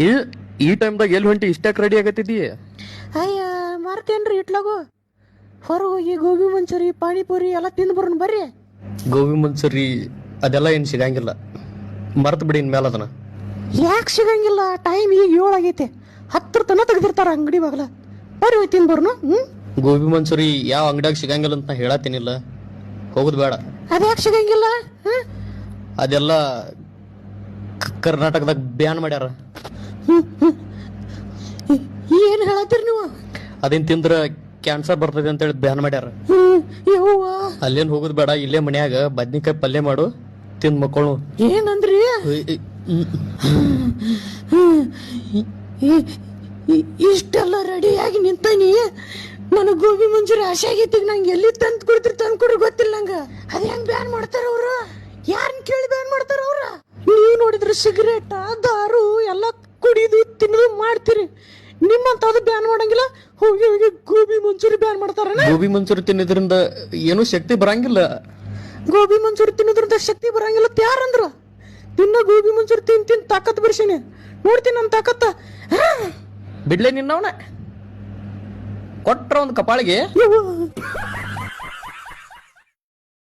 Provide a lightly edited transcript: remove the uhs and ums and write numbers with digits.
ಈ ಟೈಮ್ದಾಗ ಎಲ್ಲಿ ಹೊಂಟಿ ಇಷ್ಟಾಕ್ ರೆಡಿ ಆಗತ್ತಿದ್ದೀ? ಅಯ್ಯ ಮಾರ್ತೇನ್ರಿ ಇಟ್ಲಾಗು ಹೊರಗೆ ಹೋಗಿ ಗೋಬಿ ಮಂಚೂರಿ ಪಾನಿಪುರಿ ಎಲ್ಲ ತಿಂದು ಬರೋಣ ಬರ್ರಿ. ಗೋಬಿ ಮಂಚೂರಿ ಅದೆಲ್ಲ ಏನು ಸಿಗಂಗಿಲ್ಲ, ಮರ್ತು ಬಿಡಿ ಇನ್ಮೇಲೆ ಅದನ್ನ. ಯಾಕೆ ಸಿಗಂಗಿಲ್ಲ? ಟೈಮ್ ಈಗ 7 ಆಗೈತೆ, 10 ತನ ತೆಗ್ದಿರ್ತಾರ ಅಂಗಡಿ ಬಾಗಲ. ಬರ್ರಿ ಹೋಗಿ ತಿಂದು ಬರೋಣ. ಗೋಬಿ ಮಂಚೂರಿ ಯಾವ ಅಂಗಡಿಯಾಗ ಸಿಗಂಗಿಲ್ಲ ಅಂತ ನಾ ಹೇಳತ್ತೀನಿಲ್ಲ, ಹೋಗುದು ಬೇಡ. ಅದ್ಯಾಕೆ ಸಿಗಂಗಿಲ್ಲ? ಅದೆಲ್ಲ ಕರ್ನಾಟಕದಾಗ ಬ್ಯಾನ್ ಮಾಡ್ಯಾರ. ಏನು ಹೇಳತ್ತೀರಿ ನೀವು? ಅದೇನ್ ತಿಂದ್ರ ಕ್ಯಾನ್ಸರ್ ಬರ್ತದೆ ಅಂತ ಹೇಳಿ ಬ್ಯಾನ್ ಮಾಡ್ಯಾರ. ಅಲ್ಲೇನ್ ಹೋಗುದು ಬೇಡ, ಇಲ್ಲೇ ಮನ್ಯಾಗ ಬದ್ನಿಕಾಯಿ ಪಲ್ಯ ಮಾಡು, ತಿಂದ್ ಮಕ್ಕಳು. ಏನಂದ್ರಿ? ಇಷ್ಟೆಲ್ಲ ರೆಡಿಯಾಗಿ ನಿಂತಾನಿ, ನನಗೆ ಗೋಬಿ ಮಂಚೂರಿ ಆಸೆ ಆಗೈತಿ. ನಂಗೆ ಎಲ್ಲಿ ತಂದು ಕೊಡ್ರಿ ಗೊತ್ತಿಲ್ಲ ನಂಗೆ. ಅದ್ ಹೆಂಗ್ ಬ್ಯಾನ್ ಮಾಡ್ತಾರ ಅವ್ರು? ಯಾರನ್ನ ಕೇಳಿ ಬ್ಯಾನ್ ಮಾಡ್ತಾರ ಅವ್ರ? ನೀವು ನೋಡಿದ್ರೆ ಸಿಗರೇಟ ದಾರು ಎಲ್ಲ ಕುಡಿದು ತಿನ್ನೋದು ಮಾಡ್ತೀರಿ, ನಿಮ್ಮಂತದ್ದು ಬ್ಯಾನ್ ಮಾಡಂಗಿಲ್ಲ. ಹೋಗಿ ಹೋಗಿ ಗೋಬಿ ಮಂಚೂರಿ ಬ್ಯಾನ್ ಮಾಡ್ತಾರ. ಗೋಬಿ ಮಂಚೂರಿ ತಿನ್ನೋದ್ರಿಂದ ಏನೂ ಶಕ್ತಿ ಬರಂಗಿಲ್ಲ. ಗೋಬಿ ಮಂಚೂರಿ ತಿನ್ನೋದ್ರಿಂದ ಶಕ್ತಿ ಬರಂಗಿಲ್ಲ ಯಾರಂದ್ರ? ತಿನ್ನ ಗೋಬಿ ಮಂಚೂರಿ ತಿನ್ ತಾಕತ್ ಬಿರ್ಸಿನಿ, ನೋಡ್ತೀನಿ ನನ್ನ ತಾಕತ್ತ. ಬಿಡ್ಲೆ ನಿನ್ನವನ ಕೊಟ್ರ ಒಂದು ಕಪಾಳಿಗೆ.